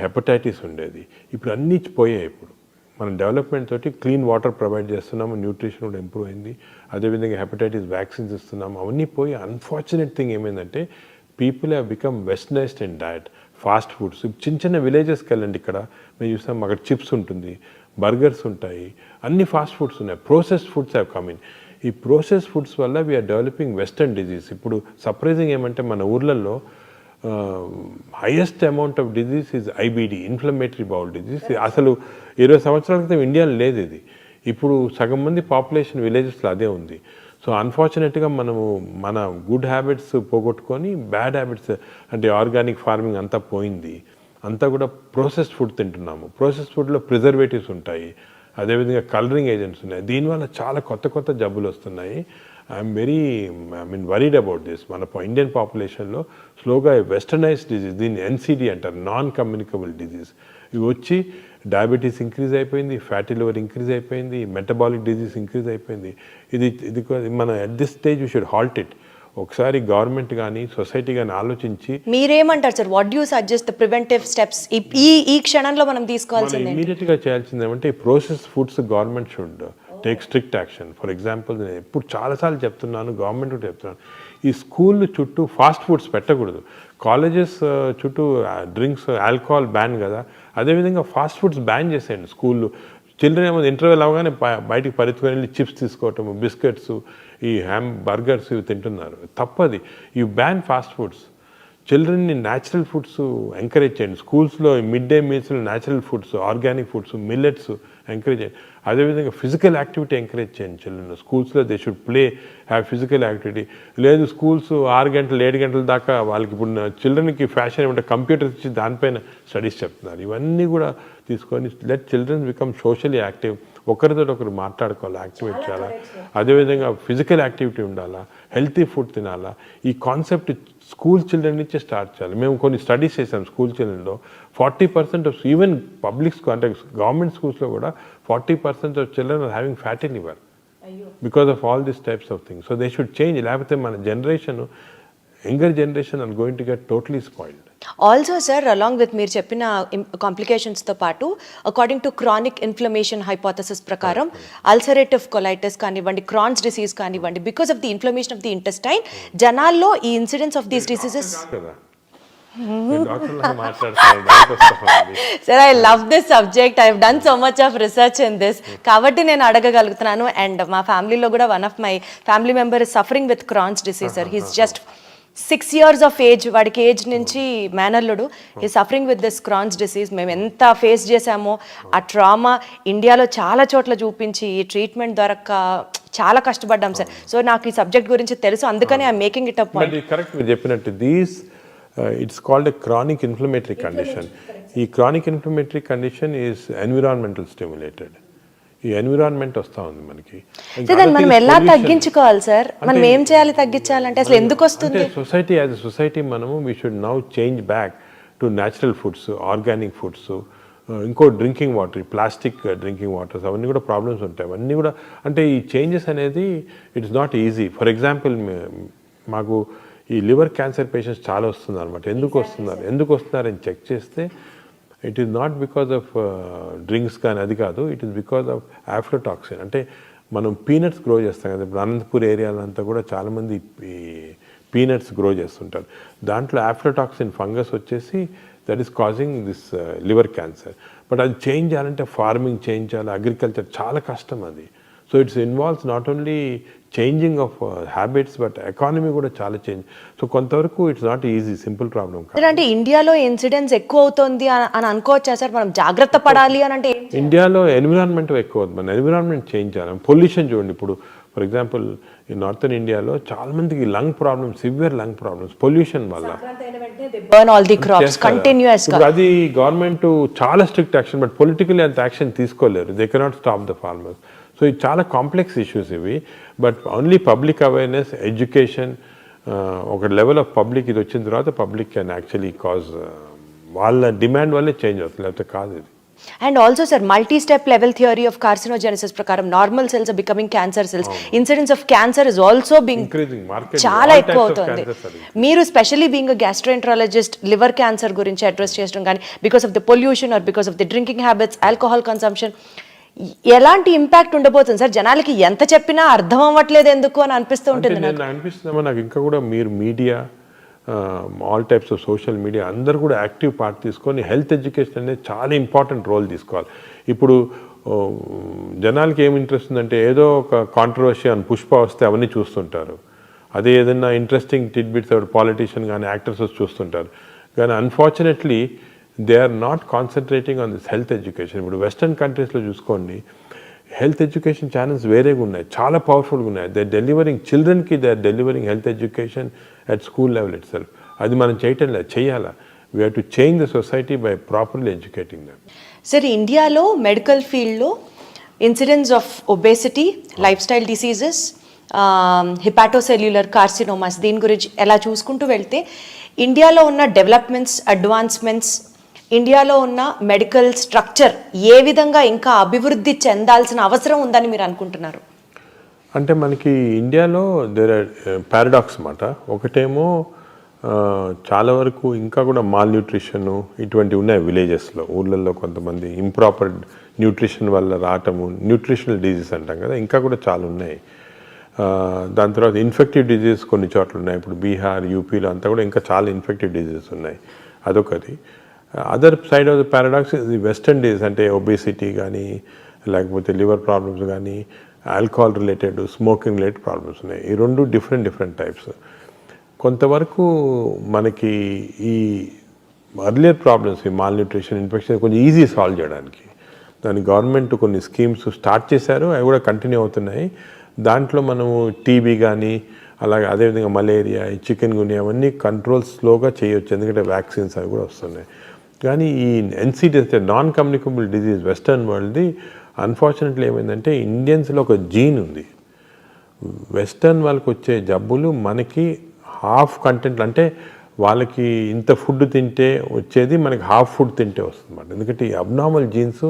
హెపటైటిస్ ఉండేది. ఇప్పుడు అన్నీ పోయాయి. ఇప్పుడు మనం డెవలప్మెంట్ తోటి క్లీన్ వాటర్ ప్రొవైడ్ చేస్తున్నాము, న్యూట్రిషన్ కూడా ఇంప్రూవ్ అయింది. అదేవిధంగా హెపటైటిస్ వ్యాక్సిన్స్ ఇస్తున్నాము, అవన్నీ పోయి. అన్ఫార్చునేట్ థింగ్ ఏమైందంటే people have become westernised in diet. Fast foods చిన్న చిన్న విలేజెస్కి వెళ్ళండి, ఇక్కడ మేము చూస్తాం అక్కడ చిప్స్ ఉంటుంది, బర్గర్స్ ఉంటాయి, అన్ని ఫాస్ట్ ఫుడ్స్ ఉన్నాయి. Processed foods have come in. ఈ ప్రోసెస్ ఫుడ్స్ వల్ల వీఆర్ డెవలపింగ్ వెస్టర్న్ డిజీజ్. ఇప్పుడు సర్ప్రైజింగ్ ఏమంటే మన ఊర్లలో highest amount of disease is IBD, inflammatory bowl disease. అసలు 20 సంవత్సరాల క్రితం ఇండియాలో లేదు ఇది. ఇప్పుడు సగం మంది పాపులేషన్ విలేజెస్లో అదే ఉంది. సో అన్ఫార్చునేట్గా మనము మన గుడ్ హ్యాబిట్స్ పోగొట్టుకొని బ్యాడ్ హ్యాబిట్స్, అంటే ఆర్గానిక్ ఫార్మింగ్ అంతా పోయింది. అంతా కూడా ప్రాసెస్డ్ ఫుడ్ తింటున్నాము. ప్రాసెస్డ్ ఫుడ్లో ప్రిజర్వేటివ్స్ ఉంటాయి, అదేవిధంగా కలరింగ్ ఏజెంట్స్ ఉన్నాయి. దీనివల్ల చాలా కొత్త జబ్బులు వస్తున్నాయి. I'm worried about this. మన ఇండియన్ పాపులేషన్లో స్లోగా వెస్టర్నైజ్డ్ డిజీజ్, దీన్ని ఎన్సిడి అంటారు, నాన్ కమ్యూనికబుల్ డిజీజ్. ఇవి వచ్చి డయాబెటీస్ ఇంక్రీజ్ అయిపోయింది, ఫ్యాటీ లివర్ ఇంక్రీజ్ అయిపోయింది, మెటబాలిక్ డిజీజ్ ఇంక్రీజ్ అయిపోయింది. ఇది మన at this stage we should halt it. ఒకసారి గవర్నమెంట్ కానీ సొసైటీ కానీ ఆలోచించి మీరేమంటారు sir, what you suggest the preventive steps ఈ క్షణంలో మనం తీసుకోవాల్సింది? ఇమీడియట్గా చేయాల్సింది ఏమంటే ఈ process foods government should take strict action. For example నేను ఎప్పుడు చాలాసార్లు చెప్తున్నాను, గవర్నమెంట్ కూడా చెప్తున్నాను, ఈ స్కూల్ చుట్టూ ఫాస్ట్ ఫుడ్స్ పెట్టకూడదు. కాలేజెస్ చుట్టూ డ్రింక్స్ ఆల్కహాల్ బ్యాన్ కదా, అదేవిధంగా ఫాస్ట్ ఫుడ్స్ బ్యాన్ చేసేయండి స్కూల్లో. చిల్డ్రన్ ఏమో ఇంటర్వెల్ అవగానే బయటికి పరిగెత్తుకొని వెళ్ళి చిప్స్ తీసుకోవటం, బిస్కెట్స్, ఈ బర్గర్స్ ఇవి తింటున్నారు. తప్పది. You ban fast foods. చిల్డ్రన్ని న్యాచురల్ ఫుడ్స్ ఎంకరేజ్ చేయండి. స్కూల్స్లో మిడ్ డే మీల్స్లో natural foods, organic foods, millets encourage చేయండి. అదేవిధంగా ఫిజికల్ యాక్టివిటీ ఎంకరేజ్ చేయండి చిల్డ్రన్. స్కూల్స్లో they should play, have physical activity. లేదు స్కూల్స్ 6 గంటలు 7 గంటల దాకా వాళ్ళకి ఇప్పుడు చిల్డ్రన్కి ఫ్యాషన్ ఏమంటే కంప్యూటర్స్ ఇచ్చి దానిపైన స్టడీస్ చెప్తున్నారు. ఇవన్నీ కూడా తీసుకొని let childrens become socially active. ఒకరితో ఒకరు మాట్లాడుకోవాలి, యాక్టివేట్ చేయాలా. అదేవిధంగా ఫిజికల్ యాక్టివిటీ ఉండాలా, హెల్తీ ఫుడ్ తినాలా. ఈ కాన్సెప్ట్ స్కూల్ చిల్డ్రన్ నుంచే స్టార్ట్ చేయాలి. మేము కొన్ని స్టడీస్ చేసాం స్కూల్ చిల్డ్రన్లో. 40% ఆఫ్ ఈవెన్ పబ్లిక్ స్కూల్ అంటే గవర్నమెంట్ స్కూల్స్లో కూడా 40% of children are having fatty liver because of all these types of things. So they should change. లేకపోతే మన generation, younger generation are going to get totally spoiled. Also sir, along with మీరు చెప్పిన కాంప్లికేషన్స్తో పాటు according to chronic inflammation hypothesis ప్రకారం ulcerative colitis కానివ్వండి, Crohn's disease కానివ్వండి, because of the inflammation of the intestine జనాల్లో ఈ incidence of these diseases. Sir, I love this subject. I have done so much of research in this, కాబట్టి నేను అడగగలుగుతున్నాను. And మా ఫ్యామిలీలో కూడా one of my family member is suffering with Crohn's disease sir. He's just 6 years of age, వాడికి age నుంచి మేనల్లుడు. ఈ suffering with this Crohn's disease. మేము ఎంత ఫేస్ చేసామో, ఆ ట్రామా ఇండియాలో చాలా చోట్ల చూపించి ఈ ట్రీట్మెంట్ దొరక్క చాలా కష్టపడ్డాం సార్. సో నాకు ఈ సబ్జెక్ట్ గురించి తెలుసు, అందుకని I making it up. Correct మీరు చెప్పినట్టు it's called a chronic inflammatory condition. ఈ chronic inflammatory condition is environmental stimulated. ఈ ఎన్విరాన్మెంట్ వస్తూ ఉంది మనకి. మనం ఎలా తగ్గించుకోవాలి సార్? మనం ఏం చేయాలి తగ్గించాలంటే? అసలు ఎందుకు వస్తుంది? సొసైటీ యాజ్ ఎ సొసైటీ మనము we should now change back to natural foods, organic foods. ఇంకో drinking water, plastic drinking waters, అవన్నీ కూడా ప్రాబ్లమ్స్ ఉంటాయి. అవన్నీ కూడా అంటే ఈ చేంజెస్ అనేది it's not easy. For example మాకు ఈ లివర్ క్యాన్సర్ పేషెంట్స్ చాలా వస్తున్నారు అనమాట. ఎందుకు వస్తున్నారని చెక్ చేస్తే it is not because of drinks కానీ అది కాదు, ఇట్ ఈస్ బికాజ్ ఆఫ్ ఆఫ్లోటాక్సిన్. అంటే మనం పీనట్స్ గ్రో చేస్తాం కదా, ఇప్పుడు అనంతపూర్ ఏరియాలంతా కూడా చాలామంది పీనట్స్ గ్రో చేస్తుంటారు. దాంట్లో ఆఫ్లోటాక్సిన్ ఫంగస్ వచ్చేసి that is causing this liver cancer. But అది చేంజ్ చేయాలంటే ఫార్మింగ్ చేంజ్ చేయాలి, అగ్రికల్చర్ చాలా కష్టం అది. So it's involves not only changing of habits but economy కూడా చాలా చేంజ్. సో కొంతవరకు it's not easy, simple problem కాదు. అంటే ఇండియాలో ఇన్సిడెంట్స్ ఎక్కువ అవుతుంది అని అనుకోవచ్చా సార్? మనం జాగ్రత్త పడాలి అని అంటే ఇండియాలో ఎన్విరాన్మెంట్ ఎక్కువ అవుతుంది. మన ఎన్విరాన్మెంట్ చేంజ్ చేయాలి. పొల్యూషన్ చూడండి, ఇప్పుడు ఫర్ ఎగ్జాంపుల్ ఈ నార్థన్ ఇండియాలో చాలా మందికి lung problems, severe lung problems pollution వల్ల. అది గవర్నమెంట్ చాలా స్ట్రిక్ట్ యాక్షన్, బట్ పొలిటికల్లీ అంత యాక్షన్ తీసుకోలేరు. They cannot stop the farmers. So ఇది చాలా కాంప్లెక్స్ ఇష్యూస్ ఇవి. But only public awareness, education, ఒక లెవెల్ ఆఫ్ పబ్లిక్ ఇది వచ్చిన తర్వాత పబ్లిక్ కెన్ యాక్చువల్లీ కాజ్, వాళ్ళ డిమాండ్ వల్లే చేంజ్ అవుతుంది, లేకపోతే కాదు ఇది. And also sir, multi step level theory of carcinogenesis ప్రకారం normal cells are becoming cancer cells. Incidence of cancer is also being చాలా ఎక్కువ అవుతుంది. మీరు specially being a gastroenterologist liver cancer గురించి అడ్రస్ చేయడం కానీ, because of the pollution or because of the drinking habits, alcohol consumption, ఎలాంటి impact ఉండబోతుంది sir? జనాలకి ఎంత చెప్పినా అర్థం అవ్వట్లేదు ఎందుకు అని అనిపిస్తూ ఉంటుంది. అనిపిస్తుందమ్మా నాకు ఇంకా కూడా. మీరు media, all types of social media అందరూ కూడా యాక్టివ్ పార్ట్ తీసుకొని హెల్త్ ఎడ్యుకేషన్ అనేది చాలా ఇంపార్టెంట్ రోల్ తీసుకోవాలి. ఇప్పుడు జనాలకి ఏమి ఇంట్రెస్ట్ ఉందంటే ఏదో ఒక కాంట్రవర్సీ అని పుష్ప వస్తే అవన్నీ చూస్తుంటారు. అదే ఏదైనా ఇంట్రెస్టింగ్ టిడ్బిట్స్ పాలిటీషియన్ కానీ యాక్టర్స్ చూస్తుంటారు. కానీ unfortunately they are not concentrating on this health education. ఇప్పుడు వెస్టర్న్ కంట్రీస్లో చూసుకోండి, హెల్త్ ఎడ్యుకేషన్ ఛానల్స్ వేరేగా ఉన్నాయి, చాలా పవర్ఫుల్గా ఉన్నాయి. దే డెలివరింగ్ చిల్డ్రన్కి, they are delivering health education at school level itself. అది మనం చేయటం లేదు, చేయాలా. We have to change the society by properly educating them. Sir, ఇండియాలో మెడికల్ ఫీల్డ్లో incidence of obesity, lifestyle diseases, hepatocellular carcinomas, దీని గురించి ఎలా చూసుకుంటూ వెళ్తే ఇండియాలో ఉన్న డెవలప్మెంట్స్, అడ్వాన్స్మెంట్స్ ఇండియాలో ఉన్న మెడికల్ స్ట్రక్చర్ ఏ విధంగా ఇంకా అభివృద్ధి చెందాల్సిన అవసరం ఉందని మీరు అనుకుంటున్నారు? అంటే మనకి ఇండియాలో దేర్ ఆర్ పారాడాక్స్ అన్నమాట. ఒకటేమో చాలా వరకు ఇంకా కూడా మాల్ న్యూట్రిషన్ ఇటువంటివి ఉన్నాయి విలేజెస్లో, ఊళ్ళల్లో కొంతమంది ఇంప్రాపర్ న్యూట్రిషన్ వల్ల రావటము, న్యూట్రిషనల్ డిజీజ్ అంటాం కదా, ఇంకా కూడా చాలా ఉన్నాయి. దాని తర్వాత ఇన్ఫెక్టివ్ డిజీజ్ కొన్ని చోట్ల ఉన్నాయి. ఇప్పుడు బీహార్, యూపీలో అంతా కూడా ఇంకా చాలా ఇన్ఫెక్టివ్ డిజీజెస్ ఉన్నాయి. అదొకటి. Other side of the paradox western disease అంటే ఒబేసిటీ కానీ, లేకపోతే లివర్ ప్రాబ్లమ్స్ కానీ, alcohol related, smoking related problems ఉన్నాయి. ఈ రెండు డిఫరెంట్ టైప్స్. కొంతవరకు మనకి ఈ అర్లియర్ ప్రాబ్లమ్స్, ఈ మాల్ న్యూట్రిషన్, ఇన్ఫెక్షన్ కొంచెం ఈజీ సాల్వ్ చేయడానికి దాని గవర్నమెంట్ కొన్ని స్కీమ్స్ స్టార్ట్ చేశారు, అవి కూడా కంటిన్యూ అవుతున్నాయి. దాంట్లో మనము టీబీ కానీ, అలాగే అదేవిధంగా మలేరియా, చికెన్ గున్యా అవన్నీ కంట్రోల్ స్లోగా చేయొచ్చు, ఎందుకంటే వ్యాక్సిన్స్ అవి కూడా వస్తున్నాయి. కానీ ఈ ఎన్సిడిఎస్ అంటే నాన్ కమ్యూనికబుల్ డిజీజ్ వెస్టర్న్ వరల్డ్ది అన్ఫార్చునేట్లీ ఏమైందంటే ఇండియన్స్లో ఒక జీన్ ఉంది. వెస్టర్న్ వాళ్ళకి వచ్చే జబ్బులు మనకి హాఫ్ కంటెంట్, అంటే వాళ్ళకి ఇంత ఫుడ్ తింటే వచ్చేది మనకి హాఫ్ ఫుడ్ తింటే వస్తుంది అన్నమాట. ఎందుకంటే ఈ అబ్నార్మల్ జీన్స్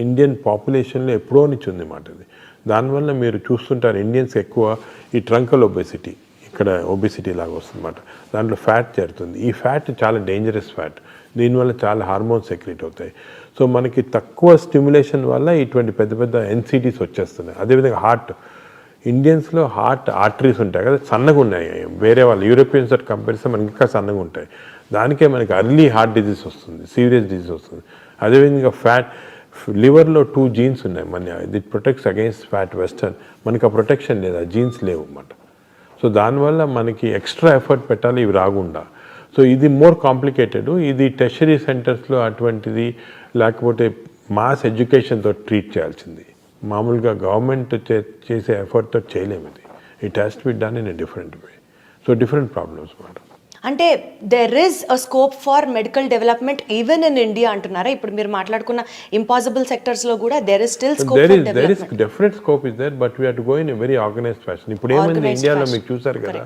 ఇండియన్ పాపులేషన్లో ఎప్పుడో నుంచి ఉంది అన్నమాట. అది దానివల్ల మీరు చూస్తుంటారు ఇండియన్స్ ఎక్కువ ఈ ట్రంకల్ ఒబేసిటీ, ఇక్కడ ఒబేసిటీ లాగా వస్తుంది అన్నమాట. దాంట్లో ఫ్యాట్ చేరుతుంది. ఈ ఫ్యాట్ చాలా డేంజరస్ ఫ్యాట్, దీనివల్ల చాలా హార్మోన్స్ సెక్రెట్ అవుతాయి. సో మనకి తక్కువ స్టిమ్యులేషన్ వల్ల ఇటువంటి పెద్ద పెద్ద ఎన్సిటీస్ వచ్చేస్తున్నాయి. అదేవిధంగా హార్ట్, ఇండియన్స్లో హార్ట్ ఆర్టరీస్ ఉంటాయి కదా, సన్నగా ఉన్నాయి. వేరే వాళ్ళు యూరోపియన్స్ తోటి కంపేర్ చేస్తే మనకి ఇంకా సన్నగా ఉంటాయి. దానికే మనకి అర్లీ హార్ట్ డిజీజ్ వస్తుంది, సీరియస్ డిజీజ్ వస్తుంది. అదేవిధంగా ఫ్యాట్, లివర్లో 2 జీన్స్ ఉన్నాయి మన, ఇది ప్రొటెక్ట్స్ అగైన్స్ ఫ్యాట్. వెస్టర్న్ మనకి ఆ ప్రొటెక్షన్ లేదు, ఆ జీన్స్ లేవు అన్నమాట. సో దానివల్ల మనకి ఎక్స్ట్రా ఎఫర్ట్ పెట్టాలి ఇవి రాకుండా. సో ఇది మోర్ కాంప్లికేటెడ్. ఇది టెర్షరీ సెంటర్స్లో అటువంటిది, లేకపోతే మాస్ ఎడ్యుకేషన్తో ట్రీట్ చేయాల్సింది. మామూలుగా గవర్నమెంట్ చేసే ఎఫర్ట్తో చేయలేము. ఇది it has to be done in a different way. So different problems మాట. అంటే there is a scope for medical development even in India అంటున్నారా? ఇప్పుడు మీరు మాట్లాడుకున్న ఇంపాసిబుల్ సెక్టర్స్లో కూడా there is still scope for development. There is definite scope is there, but we have to go in a very organised fashion. ఇప్పుడు ఏమైంది ఇండియాలో మీకు చూసారు కదా,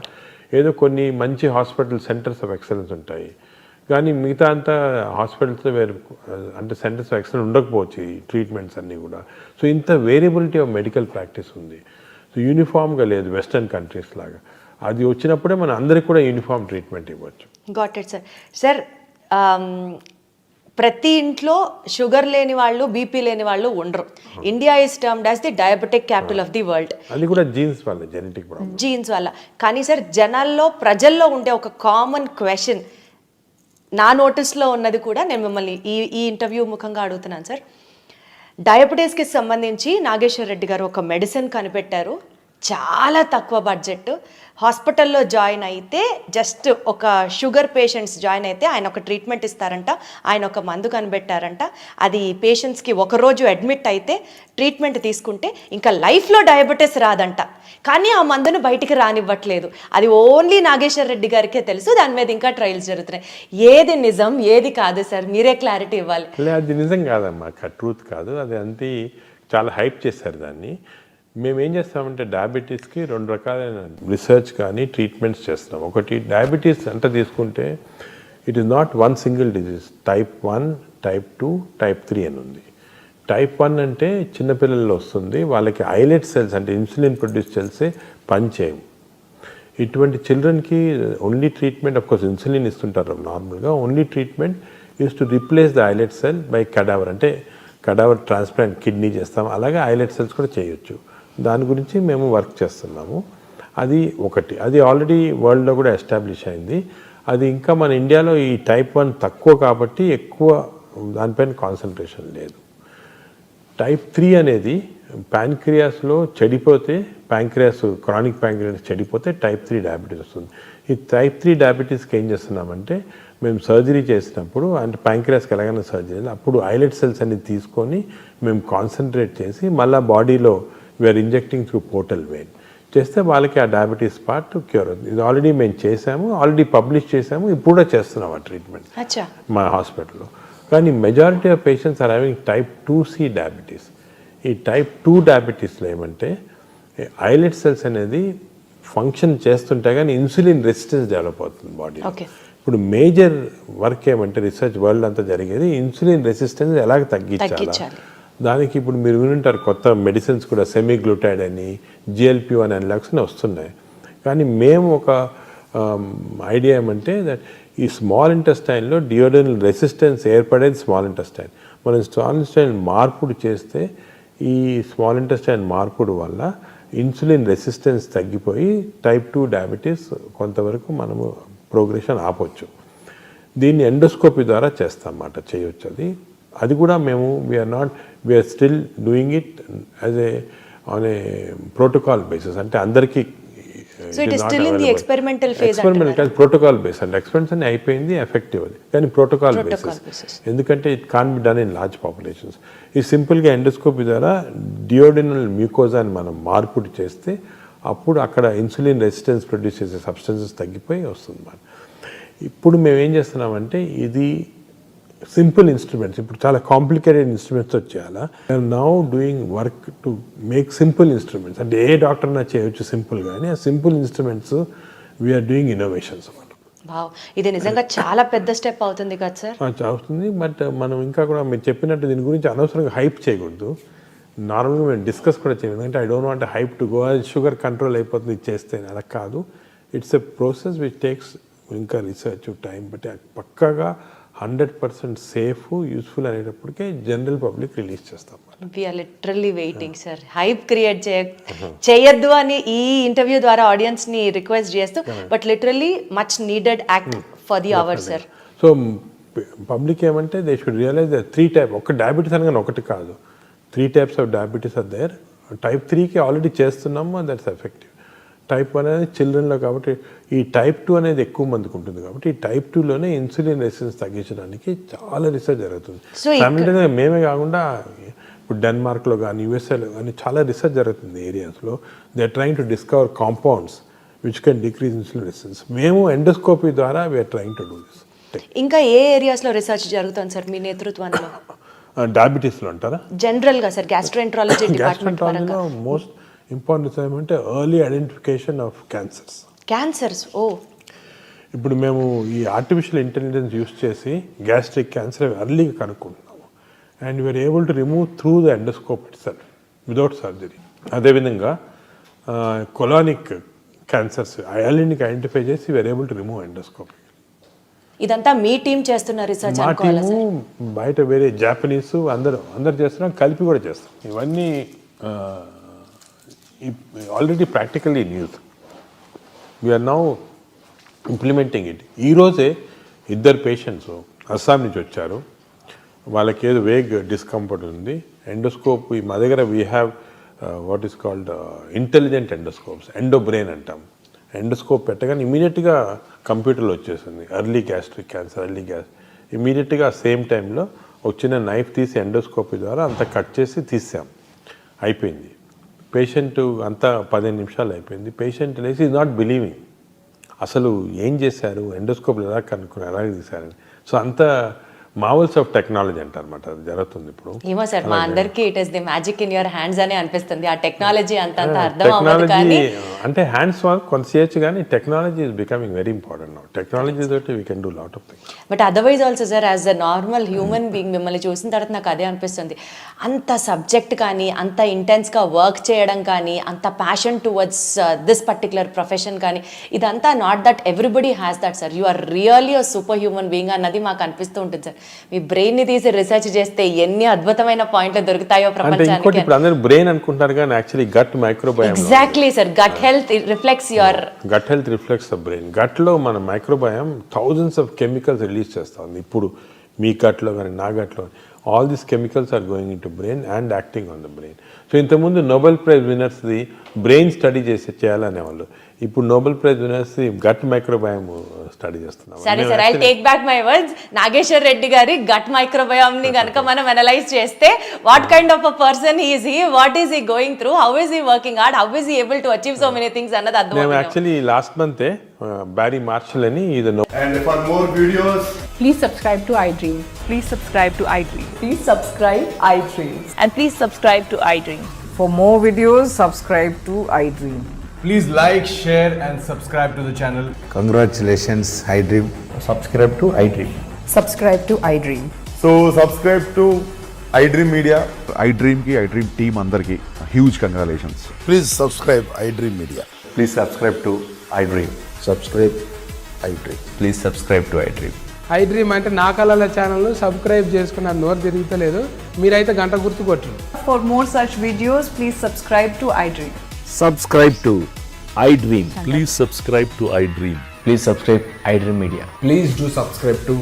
ఏదో కొన్ని మంచి హాస్పిటల్ సెంటర్స్ ఆఫ్ ఎక్సలెన్స్ ఉంటాయి, కానీ మిగతా అంతా హాస్పిటల్స్లో వేరు, అంటే సెంటర్స్ ఆఫ్ ఎక్సలెన్స్ ఉండకపోవచ్చు ఈ ట్రీట్మెంట్స్ అన్నీ కూడా. సో ఇంత వేరియబిలిటీ ఆఫ్ మెడికల్ ప్రాక్టీస్ ఉంది. సో యూనిఫామ్గా లేదు వెస్టర్న్ కంట్రీస్ లాగా. అది వచ్చినప్పుడే మన అందరికి కూడా యూనిఫామ్ ట్రీట్మెంట్ ఇవ్వచ్చు. Got it sir. సార్ ప్రతి ఇంట్లో షుగర్ లేని వాళ్ళు, బీపీ లేని వాళ్ళు ఉండరు. India is termed as the diabetic capital of the world. అది కూడా జీన్స్ వల్ల, జెనెటిక్ ప్రాబ్లమ్, జీన్స్ వల్ల. కానీ సార్ ప్రజల్లో ఉండే ఒక కామన్ క్వశ్చన్, నా నోటీస్లో ఉన్నది కూడా నేను మిమ్మల్ని ఈ ఇంటర్వ్యూ ముఖంగా అడుగుతున్నాను సార్. డయాబెటీస్కి సంబంధించి నాగేశ్వర్ రెడ్డి గారు ఒక మెడిసిన్ కనిపెట్టారు, చాలా తక్కువ బడ్జెట్. హాస్పిటల్లో జాయిన్ అయితే జస్ట్ ఒక షుగర్ పేషెంట్స్ జాయిన్ అయితే ఆయన ఒక ట్రీట్మెంట్ ఇస్తారంట, ఆయన ఒక మందు కనిపెట్టారంట. అది పేషెంట్స్కి ఒకరోజు అడ్మిట్ అయితే ట్రీట్మెంట్ తీసుకుంటే ఇంకా లైఫ్లో డయాబెటీస్ రాదంట. కానీ ఆ మందును బయటికి రానివ్వట్లేదు. అది ఓన్లీ నాగేశ్వర్ రెడ్డి గారికే తెలుసు. దాని మీద ఇంకా ట్రయల్స్ జరుగుతున్నాయి. ఏది నిజం, ఏది కాదు సార్, మీరే క్లారిటీ ఇవ్వాలి. అది నిజం కాదమ్మా, ట్రూత్ కాదు అది. అంతే చాలా హైప్ చేశారు దాన్ని. మేము ఏం చేస్తామంటే డయాబెటీస్కి 2 రకాలైన రీసెర్చ్ కానీ ట్రీట్మెంట్స్ చేస్తాం. ఒకటి డయాబెటీస్ అంటే తీసుకుంటే it is not one single disease. Type 1, type 2, type 3 అని ఉంది. టైప్ 1 అంటే చిన్నపిల్లల్లో వస్తుంది, వాళ్ళకి ఐలెట్ సెల్స్ అంటే ఇన్సులిన్ ప్రొడ్యూస్ సెల్సే పనిచేయవు. ఇటువంటి చిల్డ్రన్కి ఓన్లీ ట్రీట్మెంట్, అఫ్కోర్స్ ఇన్సులిన్ ఇస్తుంటారు నార్మల్గా, only treatment is to replace the islet cell by cadaver, అంటే కడావర్ ట్రాన్స్ప్లాంట్ కిడ్నీ చేస్తాం, అలాగే ఐలెట్ సెల్స్ కూడా చేయొచ్చు. దాని గురించి మేము వర్క్ చేస్తున్నాము. అది ఒకటి, అది ఆల్రెడీ వరల్డ్లో కూడా ఎస్టాబ్లిష్ అయింది. అది ఇంకా మన ఇండియాలో ఈ టైప్ 1 తక్కువ కాబట్టి ఎక్కువ దానిపైన కాన్సన్ట్రేషన్ లేదు. టైప్ 3 అనేది ప్యాంక్రియాస్లో చెడిపోతే, క్రానిక్ ప్యాంక్రియాస్ చెడిపోతే టైప్ 3 డయాబెటీస్ వస్తుంది. ఈ టైప్ 3 డయాబెటీస్కి ఏం చేస్తున్నామంటే మేము సర్జరీ చేసినప్పుడు, అంటే ప్యాంక్రియాస్కి ఎలాగైనా సర్జరీ, అప్పుడు ఐలెట్ సెల్స్ అన్ని తీసుకొని మేము కాన్సన్ట్రేట్ చేసి మళ్ళీ బాడీలో we're injecting through portal vein చేస్తే వాళ్ళకి ఆ డయాబెటీస్ పార్ట్ క్యూర్ అవుతుంది. ఇది ఆల్రెడీ మేము చేసాము, ఆల్రెడీ పబ్లిష్ చేసాము, ఇప్పుడు కూడా చేస్తున్నాం ఆ ట్రీట్మెంట్ మా హాస్పిటల్లో. కానీ majority of patients are having type 2C diabetes. ఈ టైప్ 2 డయాబెటీస్లో ఏమంటే ఐలెట్ సెల్స్ అనేది ఫంక్షన్ చేస్తుంటే కానీ ఇన్సులిన్ రెసిస్టెన్స్ డెవలప్ అవుతుంది బాడీలో. ఇప్పుడు మేజర్ వర్క్ ఏమంటే రీసెర్చ్ వరల్డ్ అంతా జరిగేది ఇన్సులిన్ రెసిస్టెన్స్ ఎలాగ తగ్గించాలి. దానికి ఇప్పుడు మీరు వినుంటారు కొత్త మెడిసిన్స్ కూడా సెమీగ్లూటైడ్ అని GLP-1 అనలాగ్స్ వస్తున్నాయి. కానీ మేము ఒక ఐడియా ఏమంటే దట్ ఈ స్మాల్ ఇంటెస్టైన్లో డియోడెనల్ రెసిస్టెన్స్ ఏర్పడేది స్మాల్ ఇంటెస్టైన్. మనం స్మాల్ ఇంటెస్టైన్ మార్పుడు చేస్తే ఈ స్మాల్ ఇంటెస్టైన్ మార్పుడు వల్ల ఇన్సులిన్ రెసిస్టెన్స్ తగ్గిపోయి టైప్ 2 డయాబెటీస్ కొంతవరకు మనము ప్రోగ్రెషన్ ఆపొచ్చు. దీన్ని ఎండోస్కోపీ ద్వారా చేస్తామన్నమాట, చేయొచ్చు. అది కూడా మేము we're still doing it as on a protocol basis. అంటే అందరికీ ఎక్స్పెరిమెంటల్ కాదు, ప్రోటోకాల్ బేస్. అంటే ఎక్స్పెరిమెంట్స్ అన్ని అయిపోయింది, ఎఫెక్టివ్ అది, కానీ ప్రోటోకాల్ బేసిస్. ఎందుకంటే it can be done in large populations. ఇది సింపుల్గా ఎండోస్కోపీ ద్వారా డియోడినల్ మ్యూకోజాని మనం మార్పుడు చేస్తే అప్పుడు అక్కడ ఇన్సులిన్ రెసిస్టెన్స్ ప్రొడ్యూస్ చేసే సబ్స్టెన్సెస్ తగ్గిపోయి వస్తుంది. ఇప్పుడు మేము ఏం చేస్తున్నామంటే ఇది సింపుల్ ఇన్స్ట్రుమెంట్స్, ఇప్పుడు చాలా కాంప్లికేటెడ్ ఇన్స్ట్రుమెంట్స్ వచ్చేయాలా. Now doing work to make simple instruments. అంటే ఏ డాక్టర్నా చేయొచ్చు సింపుల్, కానీ ఆ simple instruments we are doing innovations అన్నమాట. ఇది నిజంగా చాలా పెద్ద స్టెప్ అవుతుంది కదా సార్. అవుతుంది, బట్ మనం ఇంకా కూడా మీరు చెప్పినట్టు దీని గురించి అనవసరంగా హైప్ చేయకూడదు. నార్మల్గా మేము డిస్కస్ కూడా చేయలేదు, ఎందుకంటే I don't want hype to go sugar control అయిపోతుంది ఇచ్చేస్తే, అలా కాదు. It's a process which takes ఇంకా రీసెర్చ్ టైం, బట్ పక్కాగా 100% సేఫ్ యూస్ఫుల్ అనేటప్పటికే జనరల్ పబ్లిక్ రిలీజ్ చేస్తాం. We're literally waiting sir. Hype create చేయొద్దు అని ఈ ఇంటర్వ్యూ ద్వారా ఆడియన్స్ ని రిక్వెస్ట్ చేస్తూ, but literally much needed act for the hour sir. So public ఏమంటే దే షుడ్ రియలైజ్ 3 టైప్, ఒక డయాబెటీస్ అనగానే ఒకటి కాదు, 3 types of diabetes are there. Type 3కి ఆల్రెడీ చేస్తున్నాము, దట్స్ ఎఫెక్టివ్. టైప్ 1 అనేది చిల్డ్రన్లో, కాబట్టి ఈ టైప్ 2 అనేది ఎక్కువ మందికి ఉంటుంది. కాబట్టి ఈ టైప్ 2లోనే ఇన్సులిన్ రెసిస్టెన్స్ తగ్గించడానికి చాలా రీసెర్చ్ జరుగుతుంది. ఫ్యామిలీగా మేమే కాకుండా ఇప్పుడు డెన్మార్క్లో కానీ యూఎస్ఏలో కానీ చాలా రీసెర్చ్ జరుగుతుంది ఏరియాస్లో. They are trying to discover compounds which can decrease insulin resistance. మేము ఎండోస్కోపీ ద్వారా we are trying to do this. ఇంకా ఏ ఏరియాస్లో రీసెర్చ్ జరుగుతుంది సార్ మీ నేతృత్వంలో? డయాబెటీస్లో అంటారా? జనరల్గా సార్ గ్యాస్ట్రోఎంట్రాలజీ డిపార్ట్మెంట్ పరంగా మోస్ట్ ఇంపార్టెంట్ ఏమంటే ఎర్లీ ఐడెంటిఫికేషన్ ఆఫ్ క్యాన్సర్స్. ఇప్పుడు మేము ఈ ఆర్టిఫిషియల్ ఇంటెలిజెన్స్ యూస్ చేసి గ్యాస్ట్రిక్ క్యాన్సర్ ఎర్లీగా కనుక్కుంటున్నాము, and we're able to remove through the endoscope itself without surgery. అదేవిధంగా కొలానిక్ క్యాన్సర్స్ ఎర్లీకి ఐడెంటిఫై చేసి we're able to remove endoscopy. ఇదంతా మీ టీం చేస్తున్న రీసెర్చ్? మా టీము బయట వేరే జాపనీస్ అందరు చేస్తున్నాం, కలిపి కూడా చేస్తాం. ఇవన్నీ already practically in use. We are now implementing it. ఈరోజే 2 పేషెంట్స్ అస్సాం నుంచి వచ్చారు, వాళ్ళకి ఏదో వేగ్ డిస్కంఫర్ట్ ఉంది. ఎండోస్కోప్ మా దగ్గర we have what is called intelligent endoscopes, EndoBrain అంటాం. ఎండోస్కోప్ పెట్టగానే ఇమీడియట్గా కంప్యూటర్లో వచ్చేసింది ఎర్లీ గ్యాస్ట్రిక్ క్యాన్సర్, ఇమీడియట్గా సేమ్ టైంలో ఒక చిన్న నైఫ్ తీసి ఎండోస్కోపీ ద్వారా అంతా కట్ చేసి తీసాం, అయిపోయింది. పేషెంట్ అంతా 15 నిమిషాలు అయిపోయింది. పేషెంట్ లేసి ఈజ్ నాట్ బిలీవింగ్, అసలు ఏం చేశారు, ఎండోస్కోప్లు ఎలా కనుక్కున్నారు, ఎలా తీశారని. సో అంత మార్వెల్స్ ఆఫ్ టెక్నాలజీ అంటారన్నమాట, అది జరుగుతుంది ఇప్పుడు. ఏమో సార్, మా అందరికీ it is the magic in your hands అని అనిపిస్తుంది. ఆ టెక్నాలజీ అంత అర్థం అవ్వదు, కానీ అంటే హ్యాండ్స్ వర్క్ కొంత చేయొచ్చు, కానీ technology is becoming very important now. Technology తోటి we can do lot of things. But otherwise also sir, as a normal human being మిమ్మల్ని చూసిన తర్వాత నాకు అదే అనిపిస్తుంది. అంత సబ్జెక్ట్ కానీ, అంత ఇంటెన్స్గా వర్క్ చేయడం కానీ, అంత passion towards this particular profession కానీ, ఇదంతా not that everybody has that sir. You are really a super human being అన్నది మాకు అనిపిస్తూ ఉంటుంది సార్. మీ బ్రెయిన్ ని తీసి రీసెర్చ్ చేస్తే ఎన్ని అద్భుతమైన పాయింట్లు దొరుకుతాయో ప్రపంచానికి. ఇప్పుడు అందరూ బ్రెయిన్ అనుకుంటారు, కానీ actually gut microbiome. Exactly sir, gut health reflects your the brain. గట్లో మన microbiome thousands of chemicals release చేస్తుంది. ఇప్పుడు మీ గట్లో కానీ నా గట్లో all these chemicals are going in to brain and acting on the brain. So ఇంతకుముందు నోబెల్ ప్రైజ్ విన్నర్స్ది బ్రెయిన్ స్టడీ చేయాలనేవాళ్ళు. ఇప్పుడు Nobel prize winners gut microbiome study చేస్తున్నాం. సరే sir, I take back my words. Nageshwar Reddy గారి గట్ మైక్రోబయోమ్ ని కనుక మనం అనలైజ్ చేస్తే, what kind of a person is he, what is he going through, how is he working hard, how is he able to achieve so many things అన్నది అర్థం. మేము actually last month Barry Marshall అని ఇది. And for more videos, please subscribe to iDream. Please subscribe to iDream. Please subscribe iDream. And please subscribe to iDream. For more videos, subscribe to iDream. Please like, share, and subscribe to the channel. Congratulations, iDream. Subscribe to iDream. Subscribe to iDream. So subscribe to iDream Media. iDream की iDream team अंदर की huge congratulations. Please subscribe iDream Media. Please subscribe to iDream. Subscribe iDream. Please subscribe to iDream. iDream అంటే నా కళల channel subscribe చేసుకున్న నోరు తిరుగుతలేదు మీరైతే గంట గుర్తు కొట్టండి. For more such videos, please subscribe to iDream. Subscribe to iDream. Please subscribe to iDream. Please subscribe iDream Media. Please do subscribe to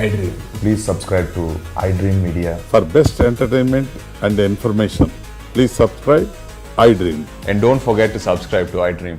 iDream. Please subscribe to iDream Media. For best entertainment and information, please subscribe iDream. And don't forget to subscribe to iDream.